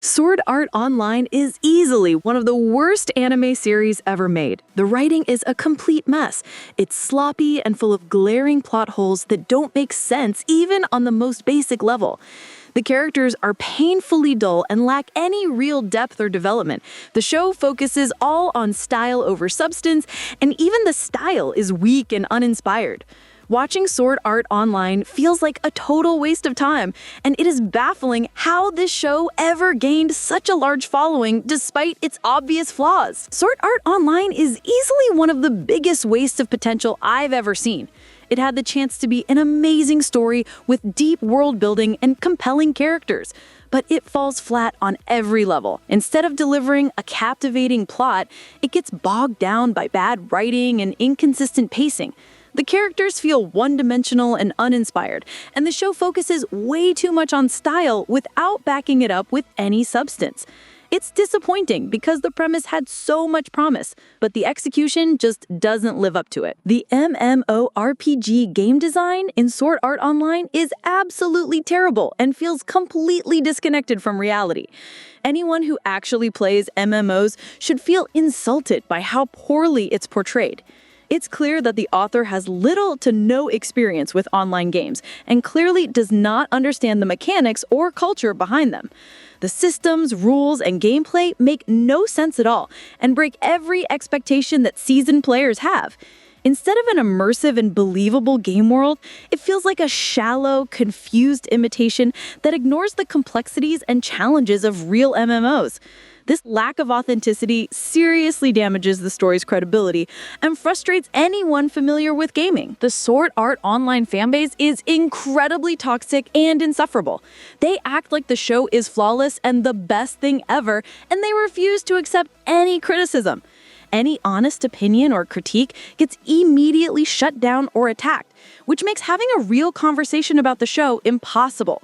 Sword Art Online is easily one of the worst anime series ever made. The writing is a complete mess. It's sloppy and full of glaring plot holes that don't make sense even on the most basic level. The characters are painfully dull and lack any real depth or development. The show focuses all on style over substance, and even the style is weak and uninspired. Watching Sword Art Online feels like a total waste of time, and it is baffling how this show ever gained such a large following despite its obvious flaws. Sword Art Online is easily one of the biggest wastes of potential I've ever seen. It had the chance to be an amazing story with deep world building and compelling characters, but it falls flat on every level. Instead of delivering a captivating plot, it gets bogged down by bad writing and inconsistent pacing. The characters feel one-dimensional and uninspired, and the show focuses way too much on style without backing it up with any substance. It's disappointing because the premise had so much promise, but the execution just doesn't live up to it. The MMORPG game design in Sword Art Online is absolutely terrible and feels completely disconnected from reality. Anyone who actually plays MMOs should feel insulted by how poorly it's portrayed. It's clear that the author has little to no experience with online games and clearly does not understand the mechanics or culture behind them. The systems, rules, and gameplay make no sense at all and break every expectation that seasoned players have. Instead of an immersive and believable game world, it feels like a shallow, confused imitation that ignores the complexities and challenges of real MMOs. This lack of authenticity seriously damages the story's credibility and frustrates anyone familiar with gaming. The Sword Art Online fanbase is incredibly toxic and insufferable. They act like the show is flawless and the best thing ever, and they refuse to accept any criticism. Any honest opinion or critique gets immediately shut down or attacked, which makes having a real conversation about the show impossible.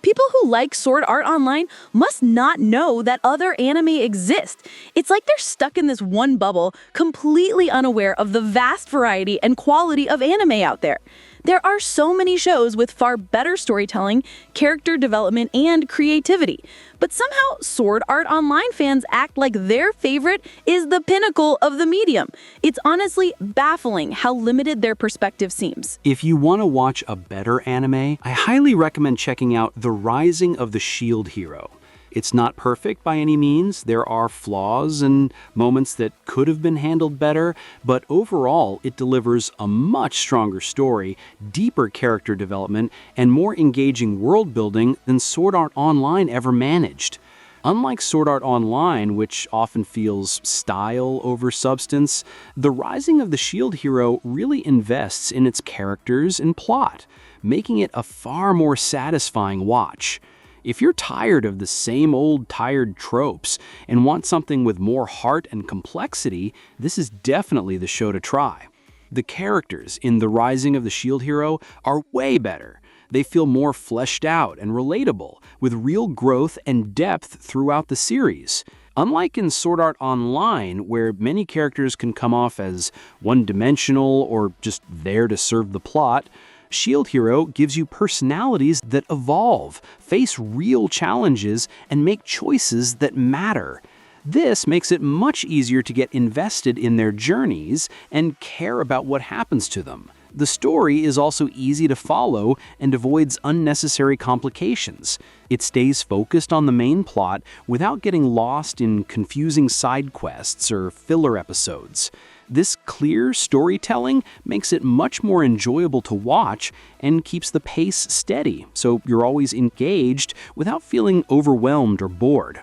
People who like Sword Art Online must not know that other anime exist. It's like they're stuck in this one bubble, completely unaware of the vast variety and quality of anime out there. There are so many shows with far better storytelling, character development, and creativity. But somehow, Sword Art Online fans act like their favorite is the pinnacle of the medium. It's honestly baffling how limited their perspective seems. If you want to watch a better anime, I highly recommend checking out The Rising of the Shield Hero. It's not perfect by any means. There are flaws and moments that could have been handled better, but overall, it delivers a much stronger story, deeper character development, and more engaging world building than Sword Art Online ever managed. Unlike Sword Art Online, which often feels style over substance, The Rising of the Shield Hero really invests in its characters and plot, making it a far more satisfying watch. If you're tired of the same old tired tropes and want something with more heart and complexity, this is definitely the show to try. The characters in The Rising of the Shield Hero are way better. They feel more fleshed out and relatable, with real growth and depth throughout the series. Unlike in Sword Art Online, where many characters can come off as one-dimensional or just there to serve the plot, Shield Hero gives you personalities that evolve, face real challenges, and make choices that matter. This makes it much easier to get invested in their journeys and care about what happens to them. The story is also easy to follow and avoids unnecessary complications. It stays focused on the main plot without getting lost in confusing side quests or filler episodes. This clear storytelling makes it much more enjoyable to watch and keeps the pace steady, so you're always engaged without feeling overwhelmed or bored.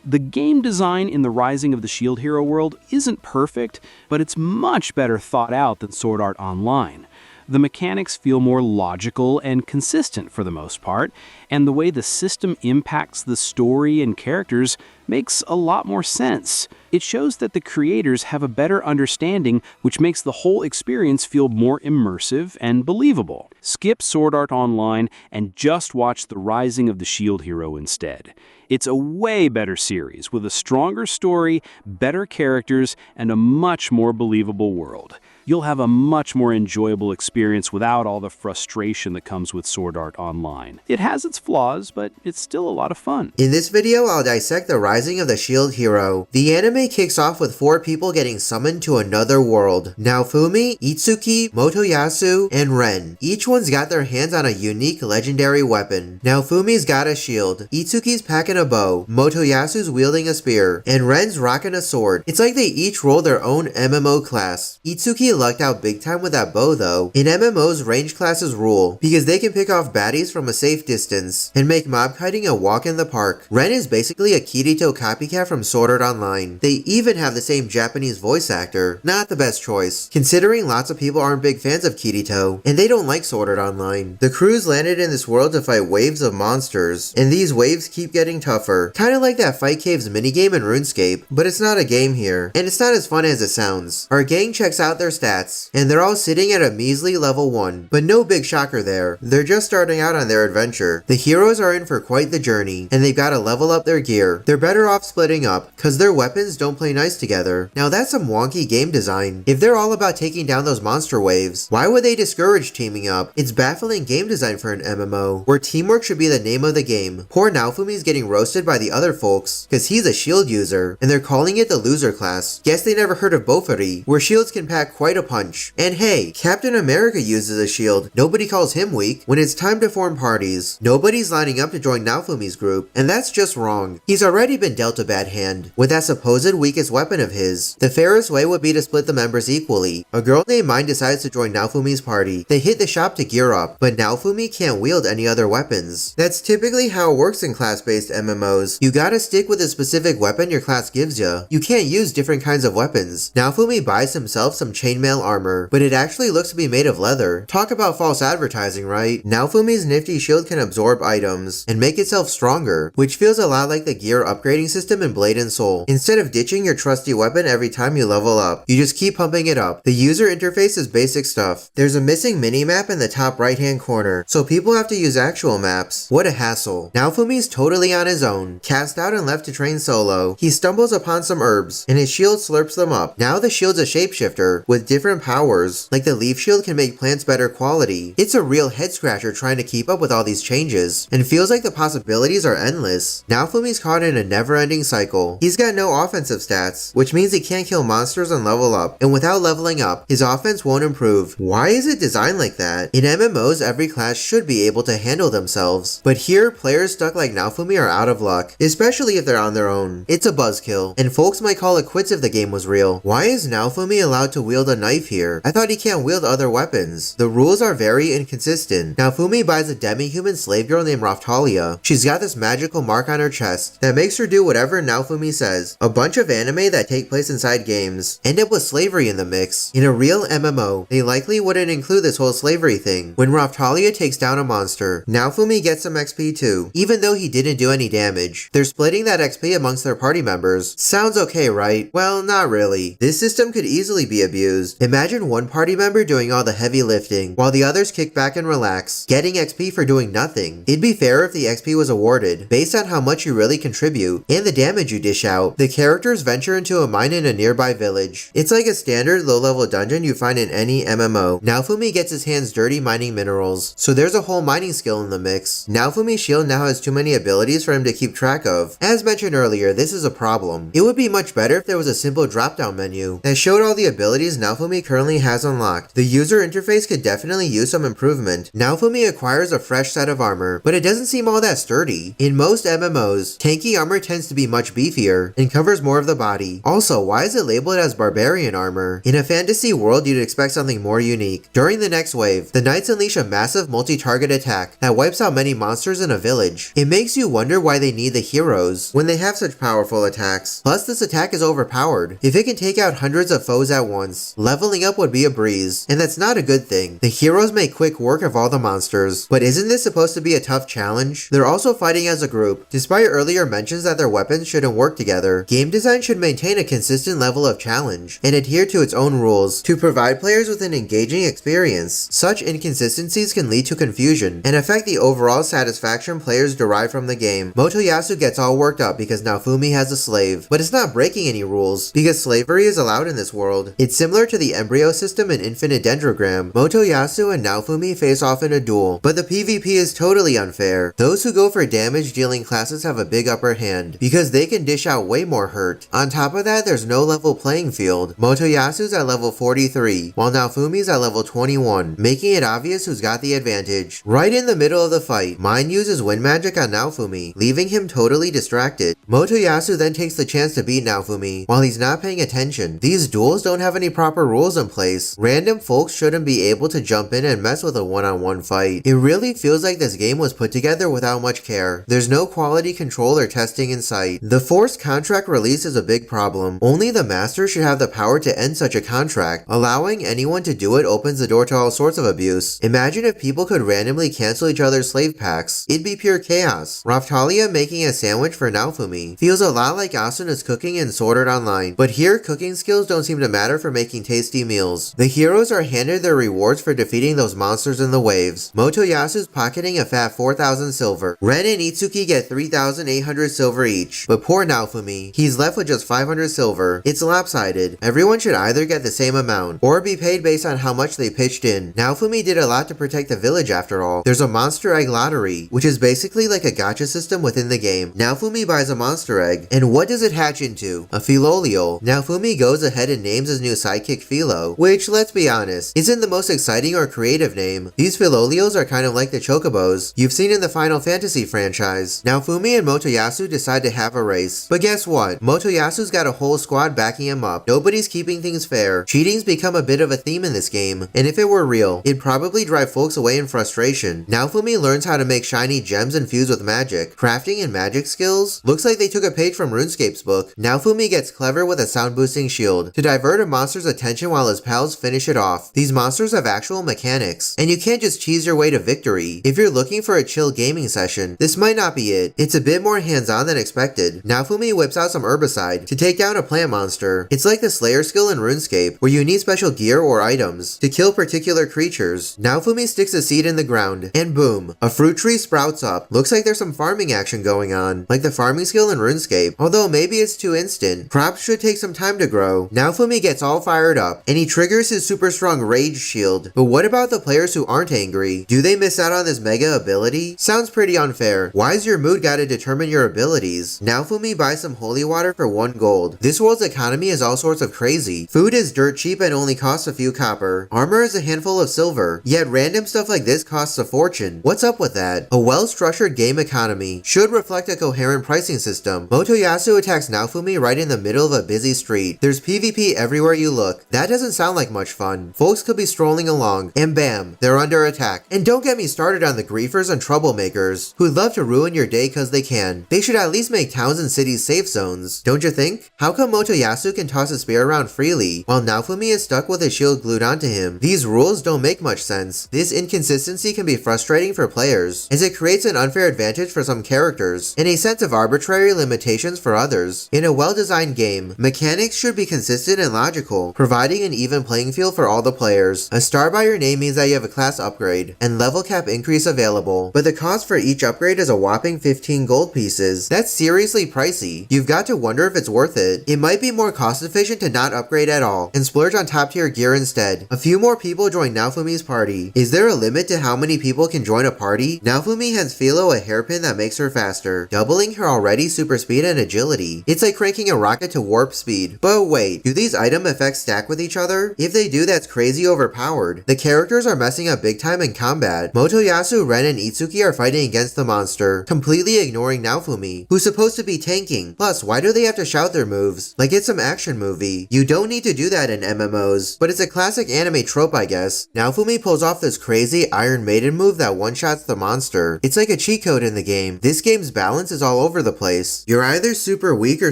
The game design in The Rising of the Shield Hero world isn't perfect, but it's much better thought out than Sword Art Online. The mechanics feel more logical and consistent for the most part, and the way the system impacts the story and characters makes a lot more sense. It shows that the creators have a better understanding, which makes the whole experience feel more immersive and believable. Skip Sword Art Online and just watch The Rising of the Shield Hero instead. It's a way better series with a stronger story, better characters, and a much more believable world. You'll have a much more enjoyable experience without all the frustration that comes with Sword Art Online. It has its flaws, but it's still a lot of fun. In this video, I'll dissect The Rising of the Shield Hero. The anime kicks off with 4 people getting summoned to another world. Naofumi, Itsuki, Motoyasu, and Ren. Each one's got their hands on a unique legendary weapon. Naofumi's got a shield, Itsuki's packing a bow, Motoyasu's wielding a spear, and Ren's rocking a sword. It's like they each roll their own MMO class. Itsuki lucked out big time with that bow though. In MMOs, range classes rule, because they can pick off baddies from a safe distance, and make mob kiting a walk in the park. Ren is basically a Kirito copycat from Sword Art Online. They even have the same Japanese voice actor. Not the best choice, considering lots of people aren't big fans of Kirito, and they don't like Sword Art Online. The crews landed in this world to fight waves of monsters, and these waves keep getting tougher. Kinda like that Fight Caves minigame in RuneScape, but it's not a game here, and it's not as fun as it sounds. Our gang checks out their stats, and they're all sitting at a measly level 1, but no big shocker there. They're just starting out on their adventure. The heroes are in for quite the journey, and they've got to level up their gear. They're better off splitting up, cause their weapons don't play nice together. Now that's some wonky game design. If they're all about taking down those monster waves, why would they discourage teaming up? It's baffling game design for an MMO, where teamwork should be the name of the game. Poor Naofumi's getting roasted by the other folks, cause he's a shield user, and they're calling it the loser class. Guess they never heard of Bofuri, where shields can pack quite a punch. And hey, Captain America uses a shield. Nobody calls him weak. When it's time to form parties, nobody's lining up to join Naofumi's group, and that's just wrong. He's already been dealt a bad hand with that supposed weakest weapon of his. The fairest way would be to split the members equally. A girl named Mine decides to join Naofumi's party. They hit the shop to gear up, but Naofumi can't wield any other weapons. That's typically how it works in class-based MMOs. You gotta stick with a specific weapon your class gives you. You can't use different kinds of weapons. Naofumi buys himself some chainmail armor, but it actually looks to be made of leather. Talk about false advertising, right? Naofumi's nifty shield can absorb items and make itself stronger, which feels a lot like the gear upgrading system in Blade and Soul. Instead of ditching your trusty weapon every time you level up, you just keep pumping it up. The user interface is basic stuff. There's a missing mini-map in the top right-hand corner, so people have to use actual maps. What a hassle. Naofumi's totally on his own, cast out and left to train solo. He stumbles upon some herbs, and his shield slurps them up. Now the shield's a shapeshifter, with different powers, like the leaf shield can make plants better quality. It's a real head scratcher trying to keep up with all these changes, and feels like the possibilities are endless. Naofumi's caught in a never-ending cycle. He's got no offensive stats, which means he can't kill monsters and level up, and without leveling up, his offense won't improve. Why is it designed like that? In MMOs, every class should be able to handle themselves, but here, players stuck like Naofumi are out of luck, especially if they're on their own. It's a buzzkill, and folks might call it quits if the game was real. Why is Naofumi allowed to wield a knife here? I thought he can't wield other weapons. The rules are very inconsistent. Naofumi buys a demi-human slave girl named Raftalia. She's got this magical mark on her chest that makes her do whatever Naofumi says. A bunch of anime that take place inside games end up with slavery in the mix. In a real MMO, they likely wouldn't include this whole slavery thing. When Raftalia takes down a monster, Naofumi gets some XP too, even though he didn't do any damage. They're splitting that XP amongst their party members. Sounds okay, right? Well, not really. This system could easily be abused. Imagine one party member doing all the heavy lifting, while the others kick back and relax, getting XP for doing nothing. It'd be fair if the XP was awarded, based on how much you really contribute, and the damage you dish out. The characters venture into a mine in a nearby village. It's like a standard low-level dungeon you find in any MMO. Naofumi gets his hands dirty mining minerals, so there's a whole mining skill in the mix. Naofumi's shield now has too many abilities for him to keep track of. As mentioned earlier, this is a problem. It would be much better if there was a simple drop-down menu that showed all the abilities Naofumi currently has unlocked. The user interface could definitely use some improvement. Naofumi acquires a fresh set of armor, but it doesn't seem all that sturdy. In most MMOs, tanky armor tends to be much beefier and covers more of the body. Also, why is it labeled as barbarian armor? In a fantasy world, you'd expect something more unique. During the next wave, the knights unleash a massive multi-target attack that wipes out many monsters in a village. It makes you wonder why they need the heroes when they have such powerful attacks. Plus, this attack is overpowered. If it can take out hundreds of foes at once, leveling up would be a breeze, and that's not a good thing. The heroes make quick work of all the monsters, but isn't this supposed to be a tough challenge? They're also fighting as a group, despite earlier mentions that that their weapons shouldn't work together. Game design should maintain a consistent level of challenge and adhere to its own rules to provide players with an engaging experience. Such inconsistencies can lead to confusion and affect the overall satisfaction players derive from the game. Motoyasu gets all worked up because Naofumi has a slave, but it's not breaking any rules because slavery is allowed in this world. It's similar to the embryo system in Infinite Dendrogram. Motoyasu and Naofumi face off in a duel, but the PvP is totally unfair. Those who go for damage dealing classes have a big upper hand because they can dish out way more hurt. On top of that, there's no level playing field. Motoyasu's at level 43, while Naofumi's at level 21, making it obvious who's got the advantage. Right in the middle of the fight, Mind uses wind magic on Naofumi, leaving him totally distracted. Motoyasu then takes the chance to beat Naofumi while he's not paying attention. These duels don't have any proper rules in place. Random folks shouldn't be able to jump in and mess with a one-on-one fight. It really feels like this game was put together without much care. There's no quality control or testing in sight. The forced contract release is a big problem. Only the master should have the power to end such a contract. Allowing anyone to do it opens the door to all sorts of abuse. Imagine if people could randomly cancel each other's slave packs. It'd be pure chaos. Raphtalia making a sandwich for Naofumi feels a lot like Asuna's cooking in Sword Art Online, but here cooking skills don't seem to matter for making tasty meals. The heroes are handed their rewards for defeating those monsters in the waves. Motoyasu's pocketing a fat 4,000 silver. Ren and Itsuki get 3,800 silver each, but poor Naofumi, he's left with just 500 silver. It's lopsided. Everyone should either get the same amount, or be paid based on how much they pitched in. Naofumi did a lot to protect the village after all. There's a monster egg lottery, which is basically like a gacha system within the game. Naofumi buys a monster egg, and what does it hatch into? A Philolial. Naofumi goes ahead and names his new sidekick Philo, which, let's be honest, isn't the most exciting or creative name. These Philolials are kind of like the chocobos you've seen in the Final Fantasy franchise. Naofumi and Motoyasu decide to have a race, but guess what? Motoyasu's got a whole squad backing him up. Nobody's keeping things fair. Cheating's become a bit of a theme in this game, and if it were real, it'd probably drive folks away in frustration. Naofumi learns how to make shiny gems infused with magic. Crafting and magic skills? Looks like they took a page from RuneScape's book. Naofumi gets clever with a sound boosting shield to divert a monster's attention while his pals finish it off. These monsters have actual mechanics, and you can't just cheese your way to victory. If you're looking for a chill gaming session, this might not be it. It's a bit more hands-on than expected. Naofumi whips out some herbicide to take down a plant monster. It's like the Slayer skill in RuneScape, where you need special gear or items to kill particular creatures. Naofumi sticks a seed in the ground, and boom, a fruit tree sprouts up. Looks like there's some farming action going on, like the farming skill in RuneScape, although maybe it's too instant. Crops should take some time to grow. Naofumi gets all fired up, and he triggers his super strong rage shield. But what about the players who aren't angry? Do they miss out on this mega ability? Sounds pretty unfair. Why's your mood gotta determine your abilities? Naofumi buys some holy water for 1 gold. This world's economy is all sorts of crazy. Food is dirt cheap and only costs a few copper. Armor is a handful of silver. Yet random stuff like this costs a fortune. What's up with that? A well-structured game economy should reflect a coherent pricing system. Motoyasu attacks Naofumi right in the middle of a busy street. There's PvP everywhere you look. That doesn't sound like much fun. Folks could be strolling along, and bam, they're under attack. And don't get me started on the griefers and troublemakers who love to ruin your day cause they can. They should at least make towns and cities safe zones, don't you think? How come Motoyasu can toss a spear around freely, while Naofumi is stuck with his shield glued onto him? These rules don't make much sense. This inconsistency can be frustrating for players, as it creates an unfair advantage for some characters, and a sense of arbitrary limitations for others. In a well-designed game, mechanics should be consistent and logical, providing an even playing field for all the players. A star by your name means that you have a class upgrade, and level cap increase available, but the cost for each upgrade is a whopping 15 gold pieces. That's seriously pricey. You've got to wonder if it's worth it. It might be more cost efficient to not upgrade at all, and splurge on top tier gear instead. A few more people join Naofumi's party. Is there a limit to how many people can join a party? Naofumi hands Philo a hairpin that makes her faster, doubling her already super speed and agility. It's like cranking a rocket to warp speed. But wait, do these item effects stack with each other? If they do, that's crazy overpowered. The characters are messing up big time in combat. Motoyasu, Ren, and Itsuki are fighting against the monster, completely ignoring Naofumi, who's supposed to be tanking. Plus, why do they have to shout their moves? Like it's some action movie. You don't need to do that in MMOs, but it's a classic anime trope, I guess. Naofumi pulls off this crazy Iron Maiden move that one-shots the monster. It's like a cheat code in the game. This game's balance is all over the place. You're either super weak or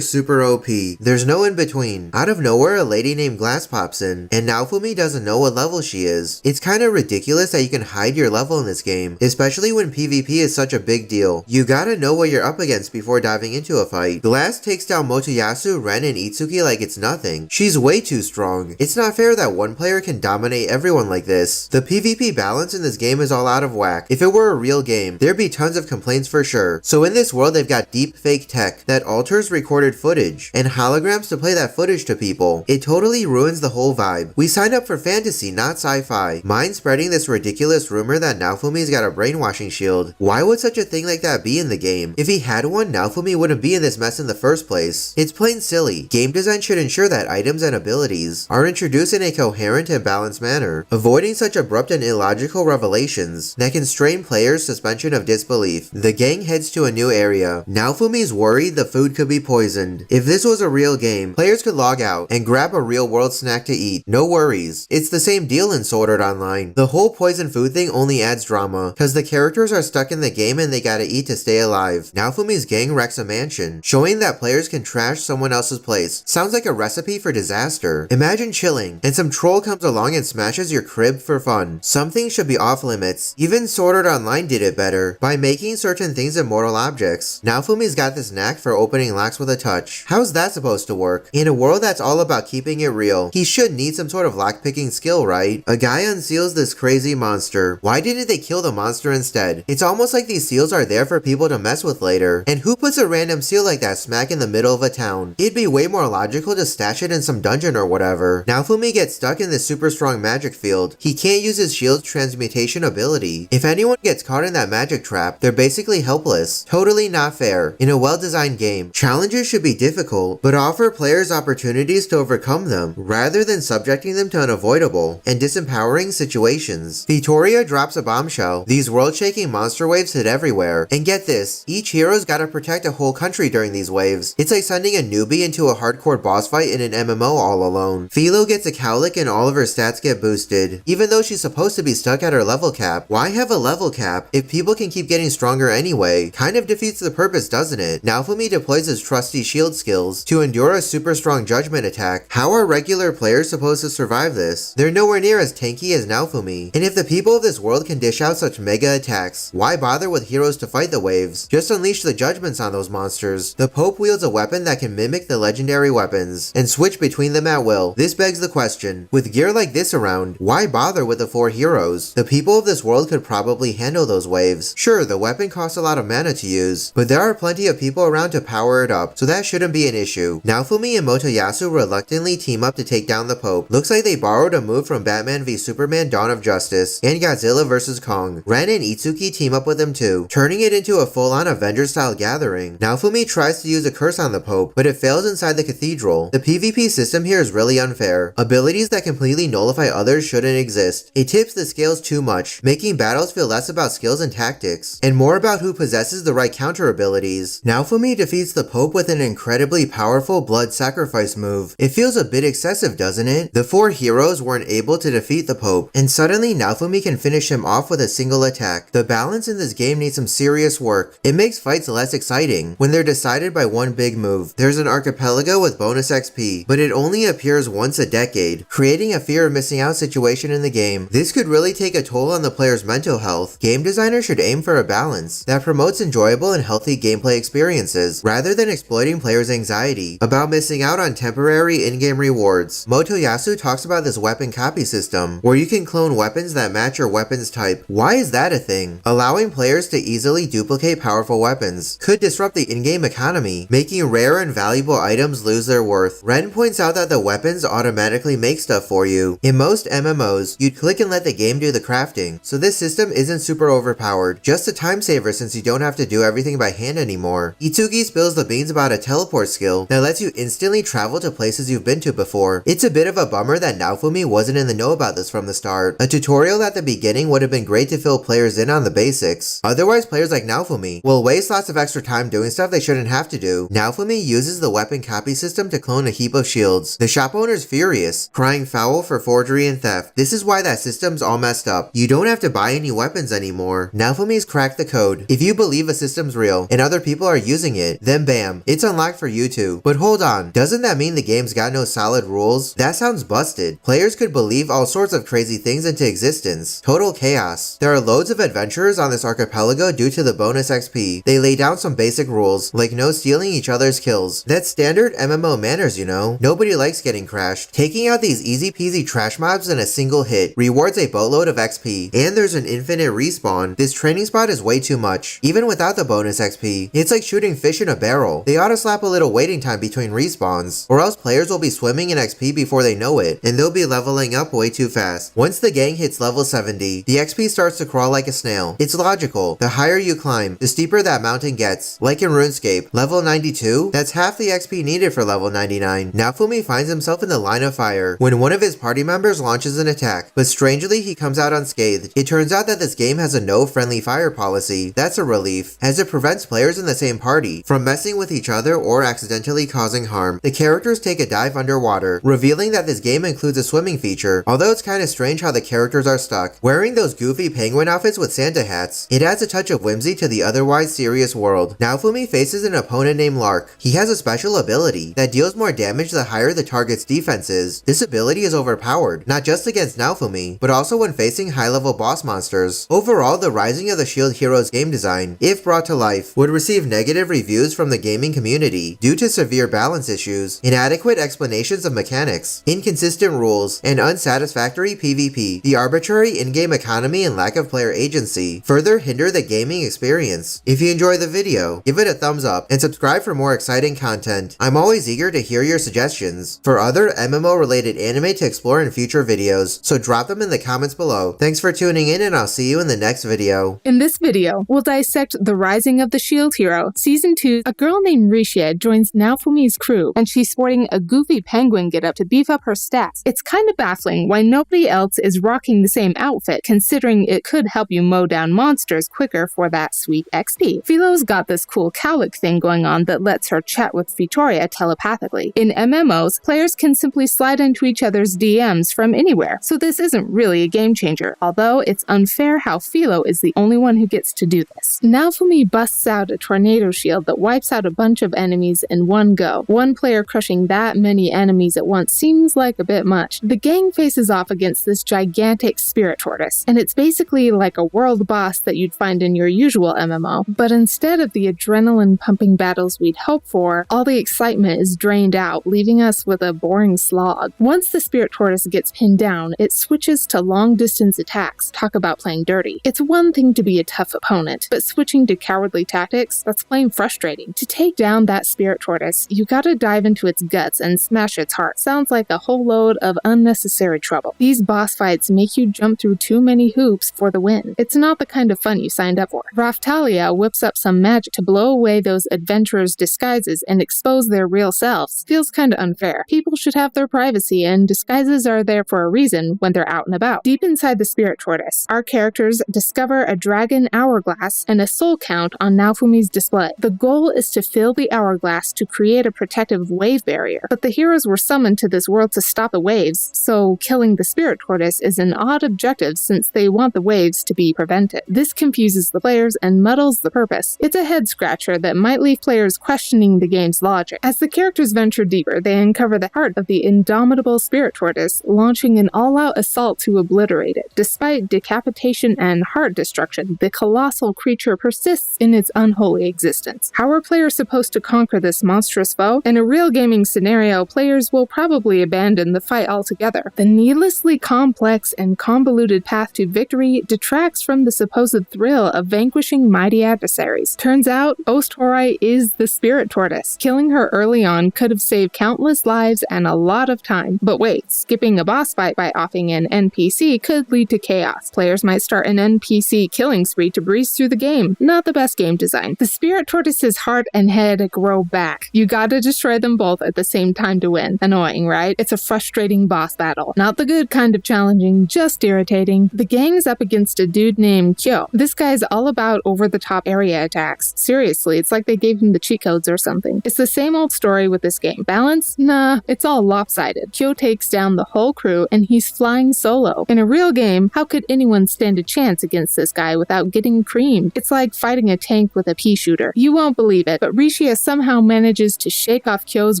super OP. There's no in between. Out of nowhere, a lady named Glass pops in, and Naofumi doesn't know what level she is. It's kinda ridiculous that you can hide your level in this game, especially when PvP is such a big deal. You gotta know what you're up against before before diving into a fight. Glass takes down Motoyasu, Ren, and Itsuki like it's nothing. She's way too strong. It's not fair that one player can dominate everyone like this. The PvP balance in this game is all out of whack. If it were a real game, there'd be tons of complaints for sure. So in this world, they've got deep fake tech that alters recorded footage and holograms to play that footage to people. It totally ruins the whole vibe. We signed up for fantasy, not sci-fi. Mind spreading this ridiculous rumor that Naofumi's got a brainwashing shield. Why would such a thing like that be in the game? If he had one, Naofumi wouldn't be in this mess in the first place. It's plain silly. Game design should ensure that items and abilities are introduced in a coherent and balanced manner, avoiding such abrupt and illogical revelations that can strain players' suspension of disbelief. The gang heads to a new area. Naofumi's worried the food could be poisoned. If this was a real game, players could log out and grab a real-world snack to eat. No worries. It's the same deal in Sword Art Online. The whole poison food thing only adds drama, cause the characters are stuck in the game and they gotta eat to stay alive. Naofumi's gang wrecks a mansion, showing that players can trash someone else's place. Sounds like a recipe for disaster. Imagine chilling, and some troll comes along and smashes your crib for fun. Some things should be off limits. Even Sword Art Online did it better, by making certain things immortal objects. Naofumi's got this knack for opening locks with a touch. How's that supposed to work? In a world that's all about keeping it real, he should need some sort of lock-picking skill, right? A guy unseals this crazy monster. Why didn't they kill the monster instead? It's almost like these seals are there for people to mess with later. And who puts a random seal like that smack in the middle of a town? It'd be way more logical to stash it in some dungeon or whatever. Naofumi gets stuck in this super strong magic field. He can't use his shield's transmutation ability. If anyone gets caught in that magic trap, they're basically helpless. Totally not fair. In a well-designed game, challenges should be difficult, but offer players opportunities to overcome them, rather than subjecting them to unavoidable and disempowering situations. Victoria drops a bombshell. These world-shaking monster waves hit everywhere. And get this, each hero's gotta protect a whole country during these waves. It's like sending a newbie into a hardcore boss fight in an MMO all alone. Philo gets a cowlick and all of her stats get boosted. Even though she's supposed to be stuck at her level cap, why have a level cap if people can keep getting stronger anyway? Kind of defeats the purpose, doesn't it? Naofumi deploys his trusty shield skills to endure a super strong judgment attack. How are regular players supposed to survive this? They're nowhere near as tanky as Naofumi. And if the people of this world can dish out such mega attacks, why bother with heroes to fight the waves? Just unleash the judgments on those monsters. The Pope wields a weapon that can mimic the legendary weapons and switch between them at will. This begs the question, with gear like this around, why bother with the 4 heroes? The people of this world could probably handle those waves. Sure, the weapon costs a lot of mana to use, but there are plenty of people around to power it up, so that shouldn't be an issue. Naofumi and Motoyasu reluctantly team up to take down the Pope. Looks like they borrowed a move from Batman v Superman Dawn of Justice and Godzilla vs Kong. Ren and Itsuki team up with them too, turning it into a full-on Avengers-style gathering. Naofumi tries to use a curse on the Pope, but it fails inside the cathedral. The PvP system here is really unfair. Abilities that completely nullify others shouldn't exist. It tips the scales too much, making battles feel less about skills and tactics, and more about who possesses the right counter abilities. Naofumi defeats the Pope with an incredibly powerful blood sacrifice move. It feels a bit excessive, doesn't it? The 4 heroes weren't able to defeat the Pope, and suddenly Naofumi can finish him off with a single attack. The balance in this game needs some serious work. It makes fights less exciting when they're decided by one big move. There's an archipelago with bonus XP, but it only appears once a decade, creating a fear of missing out situation in the game. This could really take a toll on the player's mental health. Game designers should aim for a balance that promotes enjoyable and healthy gameplay experiences, rather than exploiting players' anxiety about missing out on temporary in-game rewards. Motoyasu talks about this weapon copy system, where you can clone weapons that match your weapon's type. Why is that a thing? Allowing players to easily duplicate powerful weapons could disrupt the in-game economy, making rare and valuable items lose their worth. Ren points out that the weapons automatically make stuff for you. In most MMOs, you'd click and let the game do the crafting, so this system isn't super overpowered. Just a time saver since you don't have to do everything by hand anymore. Itsuki spills the beans about a teleport skill that lets you instantly travel to places you've been to before. It's a bit of a bummer that Naofumi wasn't in the know about this from the start. A tutorial at the beginning would have been great to fill players in on the basics. Otherwise, players like Naofumi will waste lots of extra time doing stuff they shouldn't have to do. Naofumi uses the weapon copy system to clone a heap of shields. The shop owner's furious, crying foul for forgery and theft. This is why that system's all messed up. You don't have to buy any weapons anymore. Naofumi's cracked the code. If you believe a system's real and other people are using it, then bam, it's unlocked for you too. But hold on, doesn't that mean the game's got no solid rules? That sounds busted. Players could believe all sorts of crazy things into existence. Total chaos. There are loads of adventurers on this archipelago due to the bonus XP. They lay down some basic rules, like no stealing each other's kills. That's standard MMO manners, you know? Nobody likes getting crashed. Taking out these easy peasy trash mobs in a single hit rewards a boatload of XP, and there's an infinite respawn. This training spot is way too much. Even without the bonus XP, it's like shooting fish in a barrel. They ought to slap a little waiting time between respawns, or else players will be swimming in XP before they know it, and they'll be leveling up way too fast. Once the gang hits level 70, the XP starts to crawl like a snail. It's logical. The higher you climb, the steeper that mountain gets. Like in RuneScape, level 92, that's half the XP needed for level 99. Naofumi finds himself in the line of fire when one of his party members launches an attack, but strangely he comes out unscathed. It turns out that this game has a no friendly fire policy. That's a relief, as it prevents players in the same party from messing with each other or accidentally causing harm. The characters take a dive underwater, revealing that this game includes a swimming feature, although it's kinda strange how the characters are stuck. Wearing those goofy penguin outfits with Santa hats, it adds a touch of whimsy to the otherwise serious world. Naofumi faces an opponent named Lark. He has a special ability that deals more damage the higher the target's defense is. This ability is overpowered, not just against Naofumi, but also when facing high-level boss monsters. Overall, the Rising of the Shield Heroes game design, if brought to life, would receive negative reviews from the gaming community due to severe balance issues, inadequate explanations of mechanics, inconsistent rules, and unsatisfactory PvP. The arbitrary in-game economy and lack of player agency further hinder the gaming experience. If you enjoy the video, give it a thumbs up and subscribe for more exciting content. I'm always eager to hear your suggestions for other MMO related anime to explore in future videos, so drop them in the comments below. Thanks for tuning in, and I'll see you in the next video. In this video, we'll dissect The Rising of the Shield Hero. Season 2, a girl named Rishia joins Naofumi's crew, and she's sporting a goofy penguin getup to beef up her stats. It's kind of baffling why nobody else is rocking the same outfit, considering it could help you mow down monsters quicker for that sweet XP. Philo's got this cool cowlick thing going on that lets her chat with Victoria telepathically. In MMOs, players can simply slide into each other's DMs from anywhere, so this isn't really a game changer, although it's unfair how Philo is the only one who gets to do this. Naofumi busts out a tornado shield that wipes out a bunch of enemies in one go. One player crushing that many enemies at once seems like a bit much. The gang faces off against this gigantic spirit tortoise, and it's basically like a world boss that you'd find in your usual MMO, but instead of the adrenaline-pumping battles we'd hope for, all the excitement is drained out, leaving us with a boring slog. Once the spirit tortoise gets pinned down, it switches to long-distance attacks. Talk about playing dirty. It's one thing to be a tough opponent, but switching to cowardly tactics, that's plain frustrating. To take down that spirit tortoise, you gotta dive into its guts and smash its heart. Sounds like a whole load of unnecessary trouble. These boss fights make you jump through too many hoops for the win. It's not the kind of fun you signed up for. Raftalia whips up some magic to blow away those adventurers' disguises and expose their real selves. Feels kinda unfair. People should have their privacy, and disguises are there for a reason when they're out and about. Deep inside the spirit tortoise, our characters discover a dragon hourglass and a soul count on Naofumi's display. The goal is to fill the hourglass to create a protective wave barrier, but the heroes were summoned to this world to stop the waves, so killing the spirit tortoise is an odd objective since they want the waves to be prevented. This confuses the players and muddles the purpose. It's a head-scratcher that might leave players questioning the game's logic. As the characters venture deeper, they uncover the heart of the indomitable spirit tortoise, launching an all-out assault to obliterate it. Despite decapitation and heart destruction, the colossal creature persists in its unholy existence. How are players supposed to conquer this monstrous foe? In a real gaming scenario, players will probably abandon the fight altogether. The needlessly complex and convoluted path to victory detracts from the supposed thrill of vanquishing mighty adversaries. Turns out, Osthorai is the spirit tortoise. Killing her early on could have saved countless lives and a lot of time. But wait, skipping a boss fight by offing an NPC could lead to chaos. Players might start an NPC killing spree to breeze through the game. Not the best game design. The spirit tortoise's heart and head grow back. You gotta destroy them both at the same time to win. Annoying, right? It's a frustrating boss battle. Not the good kind of challenging, just irritating. The gang's up against a dude named Kyo. This guy's all about over-the-top area attacks. Seriously, it's like they gave him the cheat codes or something. It's the same old story with this game. Balance? Nah, it's all lopsided. Kyo takes down the whole crew and he's flying solo. In a real game, how could anyone stand a chance against this guy without getting creamed? It's like fighting a tank with a pea shooter. You won't believe it, but Rishia somehow manages to shake off Kyo's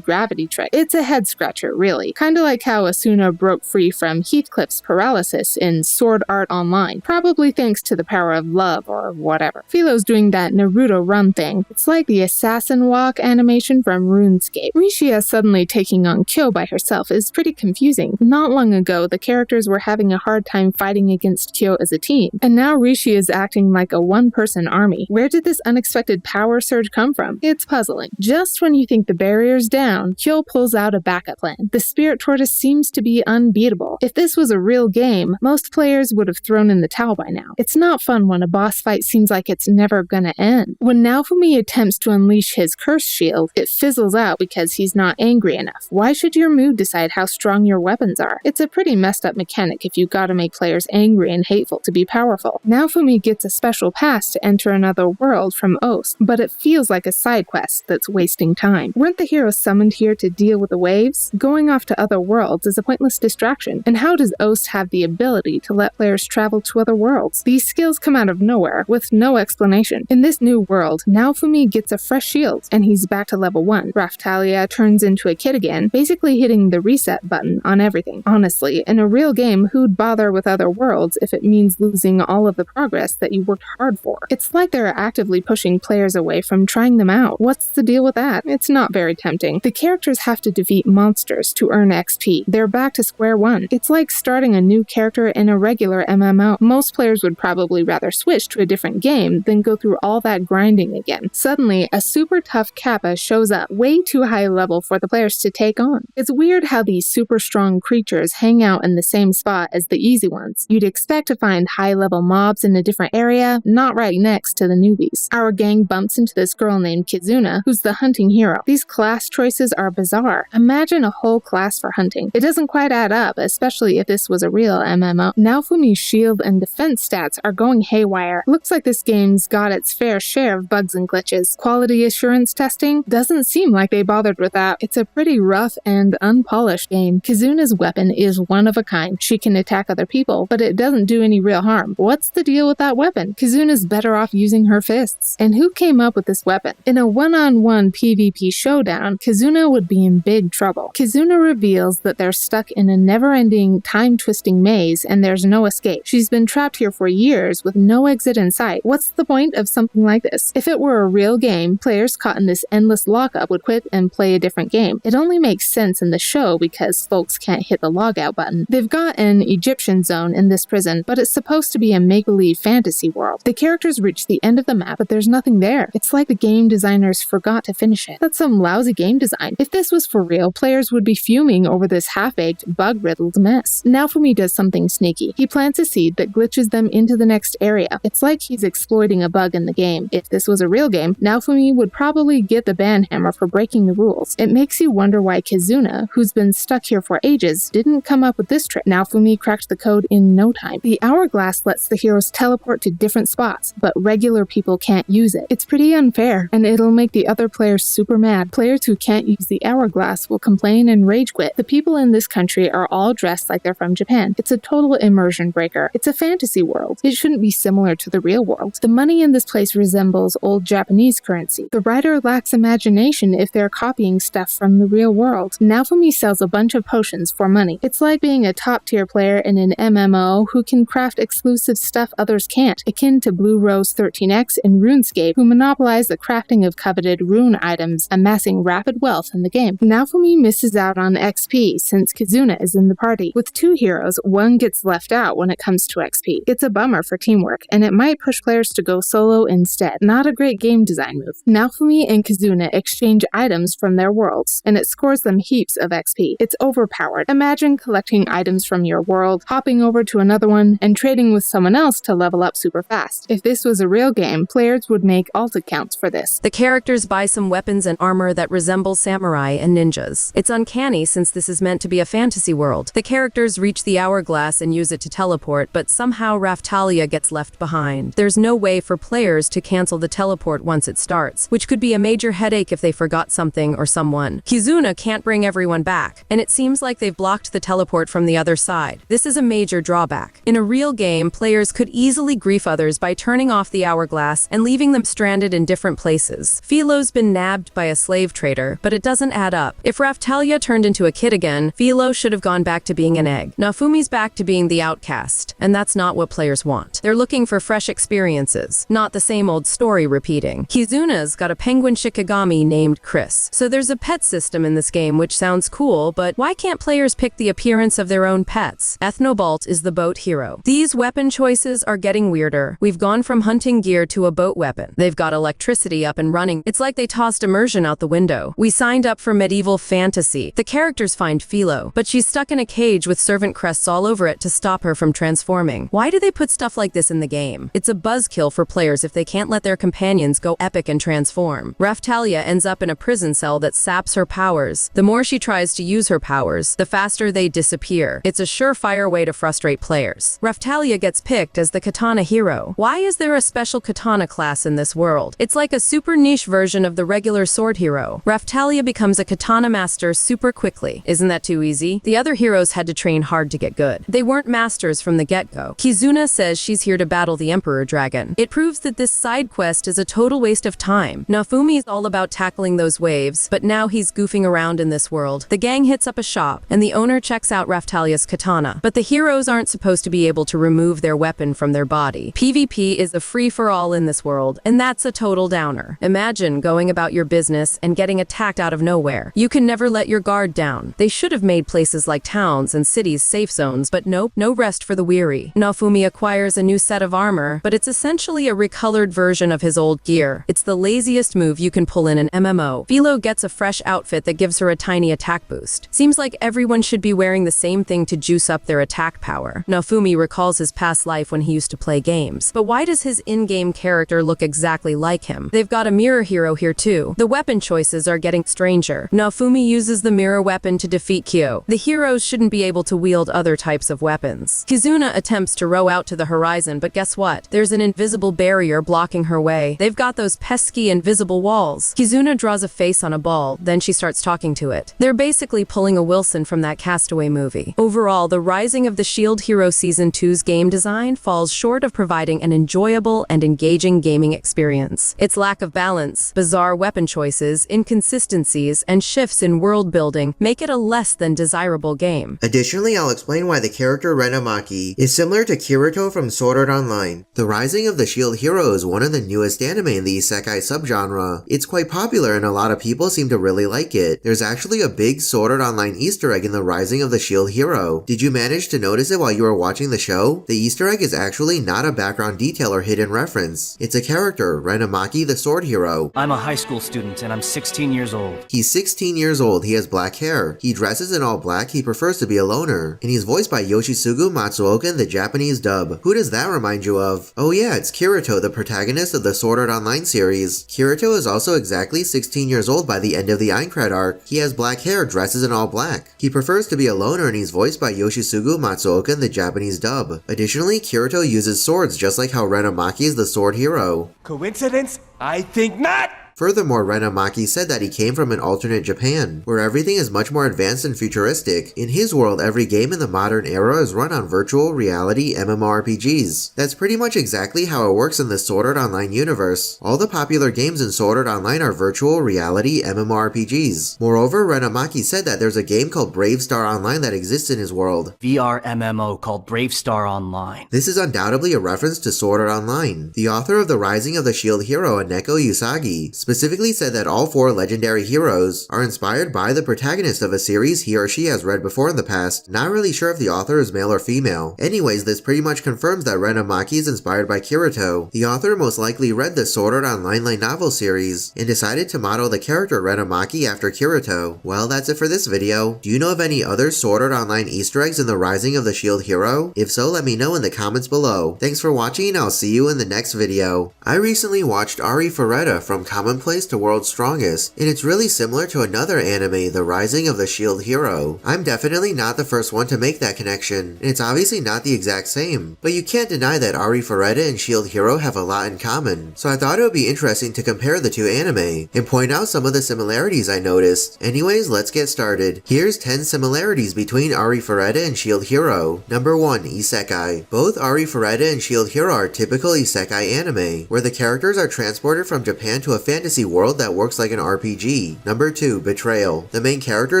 gravity trick. It's a head-scratcher, really. Kinda like how Asuna broke free from Heathcliff's paralysis in Sword Art Online, probably thanks to the power of love or whatever. Philo's doing that Naruto run thing. It's like the assassin walk animation from RuneScape. Rishia suddenly taking on Kyo by herself is pretty confusing. Not long ago, the characters were having a hard time fighting against Kyo as a team, and now Rishi is acting like a one-person army. Where did this unexpected power surge come from? It's puzzling. Just when you think the barrier's down, Kyo pulls out a backup plan. The Spirit Tortoise seems to be unbeatable. If this was a real game, most players would have thrown in the towel by now. It's not fun when a boss fight seems like it's never gonna end. When Naofumi attempts to unleash his curse shield, it fizzles out because he's not angry enough. Why should your mood decide how strong your weapons are? It's a pretty messed up mechanic if you gotta make players angry and hateful to be powerful. Naofumi gets a special pass to enter another world from Ost, but it feels like a side quest that's wasting time. Weren't the heroes summoned here to deal with the waves? Going off to other worlds is a pointless distraction. And how does Ost have the ability to let players travel to other worlds? These skills come out of nowhere, with no explanation. In this new world, Naofumi gets a fresh shield, and he's back to level 1. Raftalia turns into a kid again, basically hitting the reset button on everything. Honestly, in a real game, who'd bother with other worlds if it means losing all of the progress that you worked hard for? It's like they're actively pushing players away from trying them out. What's the deal with that? It's not very tempting. The characters have to defeat monsters to earn XP. They're back to square one. It's like starting a new character in a regular MMO. Most players would probably rather switch to a different game than go through all that grinding again. Suddenly, a super tough Kappa shows up, way too high level for the players to take on. It's weird how these super strong creatures hang out in the same spot as the easy ones. You'd expect to find high level mobs in a different area, not right next to the newbies. Our gang bumps into this girl named Kizuna, who's the hunting hero. These class choices are bizarre. Imagine a whole class for hunting. It doesn't quite add up, especially if this was a real MMO. Naofumi's shield and defense stats are going haywire. Looks like this game's got its fair share of bugs and glitches. Quality assurance testing doesn't seem like they bothered with that. It's a pretty rough and unpolished game. Kizuna's weapon is one of a kind. She can attack other people, but it doesn't do any real harm. What's the deal with that weapon? Kizuna's better off using her fists. And who came up with this weapon? In a one-on-one PvP showdown, Kizuna would be in big trouble. Kizuna reveals that they're stuck in a never-ending, time-twisting maze and there's no escape. She's been trapped here for years with no exit in sight. What's the point of something like this? If it were a real game, players caught in this endless lockup would quit and play a different game. It only makes sense in the show because folks can't hit the logout button. They've got an Egyptian zone in this prison, but it's supposed to be a make-believe fantasy world. The characters reach the end of the map, but there's nothing there. It's like the game designers forgot to finish it. That's some lousy game design. If this was for real, players would be fuming over this half-baked, bug-riddled mess. Naofumi does something sneaky. He plants a seed that glitches them into the next area. It's like he's exploiting a bug in the game. If this was a real game, Naofumi would probably get the banhammer for breaking the rules. It makes you wonder why Kizuna, who's been stuck here for ages, didn't come up with this trick. Naofumi cracked the code in no time. The hourglass lets the heroes teleport to different spots, but regular people can't use it. It's pretty unfair, and it'll make the other players super mad. Players who can't use the hourglass will complain and rage quit. The people in this country are all dressed like they're from Japan. It's a total immersion breaker. It's a fantasy world. It shouldn't be similar to the real world. The money in this place resembles old Japanese currency. The writer lacks imagination if they're copying stuff from the real world. Naofumi sells a bunch of potions for money. It's like being a top-tier player in an MMO who can craft exclusive stuff others can't, akin to Blue Rose 13X in RuneScape, who monopolize the crafting of coveted rune items, amassing rapid wealth in the game. Naofumi misses out on XP since Kizuna is in the party. With two heroes, one gets left out when it comes to XP. It's a bummer for teamwork, and it might push players to go solo instead. Not a great game design move. Naofumi and Kizuna exchange items from their worlds, and it scores them heaps of XP. It's overpowered. Imagine collecting items from your world, hopping over to another one, and trading with someone else to level up super fast. If this was a real game, players would make alt accounts for this. The characters buy some weapons and armor that resemble samurai and ninjas. It's uncanny since this is meant to be a fantasy world. The characters reach the hourglass and use it to teleport, but somehow Raftalia gets left behind. There's no way for players to cancel the teleport once it starts, which could be a major headache if they forgot something or someone. Kizuna can't bring everyone back, and it seems like they've blocked the teleport from the other side. This is a major drawback. In a real game, players could easily grief others by turning off the hourglass and leaving them stranded in different places. Philo's been nabbed by a slave trader, but it doesn't add up. If Raftalia turned into a kid again, Philo should have gone back to being an egg. Naofumi's back to being the outcast, and that's not what players want. They're looking for fresh experiences, not the same old story. story repeating. Kizuna's got a penguin Shikigami named Chris. So there's a pet system in this game, which sounds cool, but why can't players pick the appearance of their own pets? Ethnobalt is the boat hero. These weapon choices are getting weirder. We've gone from hunting gear to a boat weapon. They've got electricity up and running. It's like they tossed immersion out the window. We signed up for medieval fantasy. The characters find Philo, but she's stuck in a cage with servant crests all over it to stop her from transforming. Why do they put stuff like this in the game? It's a buzzkill for players if they can't let their companions go epic and transform. Raphtalia ends up in a prison cell that saps her powers. The more she tries to use her powers, the faster they disappear. It's a surefire way to frustrate players. Raphtalia gets picked as the katana hero. Why is there a special katana class in this world? It's like a super niche version of the regular sword hero. Raphtalia becomes a katana master super quickly. Isn't that too easy? The other heroes had to train hard to get good. They weren't masters from the get-go. Kizuna says she's here to battle the Emperor Dragon. It proves that this side quest is a total waste of time. Naofumi is all about tackling those waves, but now he's goofing around in this world. The gang hits up a shop, and the owner checks out Raphtalia's katana. But the heroes aren't supposed to be able to remove their weapon from their body. PvP is a free-for-all in this world, and that's a total downer. Imagine going about your business and getting attacked out of nowhere. You can never let your guard down. They should have made places like towns and cities safe zones, but nope, no rest for the weary. Naofumi acquires a new set of armor, but it's essentially a recolored version of his old gear. It's the laziest move you can pull in an MMO. Philo gets a fresh outfit that gives her a tiny attack boost. Seems like everyone should be wearing the same thing to juice up their attack power. Naofumi recalls his past life when he used to play games. But why does his in-game character look exactly like him? They've got a mirror hero here too. The weapon choices are getting stranger. Naofumi uses the mirror weapon to defeat Kyo. The heroes shouldn't be able to wield other types of weapons. Kizuna attempts to row out to the horizon, but guess what? There's an invisible barrier blocking her way. They've got those pesky invisible walls. Kizuna draws a face on a ball, then she starts talking to it. They're basically pulling a Wilson from that Castaway movie. Overall, the Rising of the Shield Hero Season 2's game design falls short of providing an enjoyable and engaging gaming experience. Its lack of balance, bizarre weapon choices, inconsistencies, and shifts in world building make it a less than desirable game. Additionally, I'll explain why the character Renamaki is similar to Kirito from Sword Art Online. The Rising of the Shield Hero is one of the newest anime in the isekai subgenre. It's quite popular and a lot of people seem to really like it. There's actually a big Sword Art Online Easter egg in the Rising of the Shield Hero. Did you manage to notice it while you were watching the show? The Easter egg is actually not a background detail or hidden reference. It's a character, Renamaki the Sword Hero. I'm a high school student and I'm 16 years old. He's 16 years old, he has black hair. He dresses in all black, he prefers to be a loner. And he's voiced by Yoshisugu Matsuoka in the Japanese dub. Who does that remind you of? Oh yeah, it's Kirito, the protagonist of the Sword Art Online series. Kirito is also exactly 16 years old by the end of the Aincrad arc. He has black hair, dresses in all black. He prefers to be a loner and he's voiced by Yoshisugu Matsuoka in the Japanese dub. Additionally, Kirito uses swords just like how Renamaki is the sword hero. Coincidence? I think not! Furthermore, Renamaki said that he came from an alternate Japan, where everything is much more advanced and futuristic. In his world, every game in the modern era is run on virtual reality MMORPGs. That's pretty much exactly how it works in the Sword Art Online universe. All the popular games in Sword Art Online are virtual reality MMORPGs. Moreover, Renamaki said that there's a game called Brave Star Online that exists in his world. VR MMO called Brave Star Online. This is undoubtedly a reference to Sword Art Online. The author of The Rising of the Shield Hero, Aneko Usagi, specifically said that all 4 legendary heroes are inspired by the protagonist of a series he or she has read before in the past. Not really sure if the author is male or female. Anyways, this pretty much confirms that Renamaki is inspired by Kirito. The author most likely read the Sword Art Online light novel series and decided to model the character Renamaki after Kirito. Well, that's it for this video. Do you know of any other Sword Art Online Easter eggs in the Rising of the Shield Hero? If so, let me know in the comments below. Thanks for watching and I'll see you in the next video. I recently watched Ari Ferretta from Commonplace to World's Strongest, and it's really similar to another anime, The Rising of the Shield Hero. I'm definitely not the first one to make that connection, and it's obviously not the exact same, but you can't deny that Ari Ferretta and Shield Hero have a lot in common, so I thought it would be interesting to compare the two anime, and point out some of the similarities I noticed. Anyways, let's get started. Here's 10 similarities between Ari Ferretta and Shield Hero. Number 1. Isekai. Both Ari Ferretta and Shield Hero are typical isekai anime, where the characters are transported from Japan to a fantasy fantasy world that works like an RPG. Number 2. Betrayal. The main character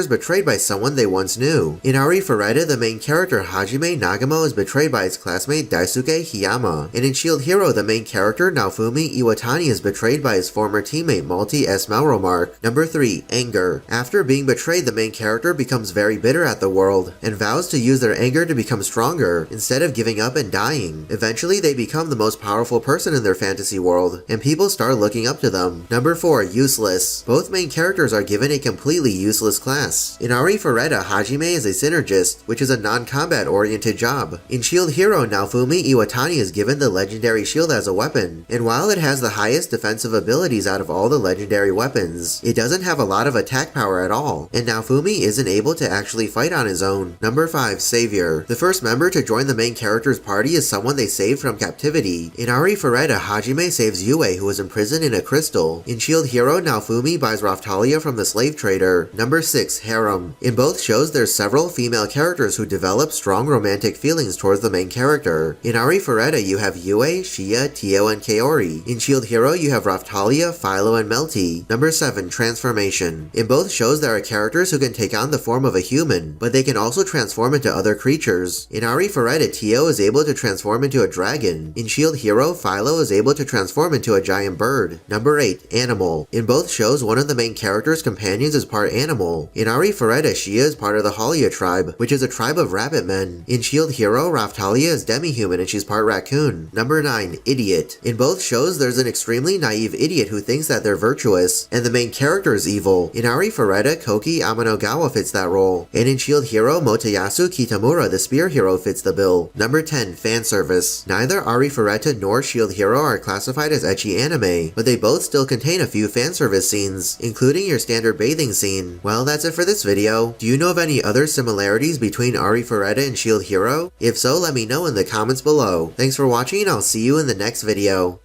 is betrayed by someone they once knew. In Arifureta, the main character Hajime Nagamo is betrayed by his classmate Daisuke Hiyama, and in Shield Hero, the main character Naofumi Iwatani is betrayed by his former teammate Malty S. Malromark. Number 3. Anger. After being betrayed, the main character becomes very bitter at the world, and vows to use their anger to become stronger, instead of giving up and dying. Eventually, they become the most powerful person in their fantasy world, and people start looking up to them. Number 4. Useless. Both main characters are given a completely useless class. In Arifureta, Hajime is a synergist, which is a non-combat oriented job. In Shield Hero, Naofumi Iwatani is given the legendary shield as a weapon, and while it has the highest defensive abilities out of all the legendary weapons, it doesn't have a lot of attack power at all, and Naofumi isn't able to actually fight on his own. Number 5. Savior. The first member to join the main character's party is someone they saved from captivity. In Arifureta, Hajime saves Yue, who is imprisoned in a crystal. In Shield Hero, Naofumi buys Raftalia from the slave trader. Number 6. Harem. In both shows, there's several female characters who develop strong romantic feelings towards the main character. In Arifureta, you have Yue, Shia, Tio, and Kaori. In Shield Hero, you have Raftalia, Philo, and Melty. Number 7. Transformation. In both shows, there are characters who can take on the form of a human, but they can also transform into other creatures. In Arifureta, Tio is able to transform into a dragon. In Shield Hero, Philo is able to transform into a giant bird. Number 8. Animal. In both shows, one of the main character's companions is part animal. In Arifureta, Shia is part of the Halia tribe, which is a tribe of rabbit men. In Shield Hero, Raftalia is demi-human and she's part raccoon. Number 9. Idiot. In both shows, there's an extremely naive idiot who thinks that they're virtuous, and the main character is evil. In Arifureta, Koki Amanogawa fits that role, and in Shield Hero, Motoyasu Kitamura, the spear hero, fits the bill. Number 10. Fan service. Neither Arifureta nor Shield Hero are classified as ecchi anime, but they both still contain a few fan service scenes, including your standard bathing scene. Well, that's it for this video. Do you know of any other similarities between Arifureta and Shield Hero? If so, let me know in the comments below. Thanks for watching, and I'll see you in the next video.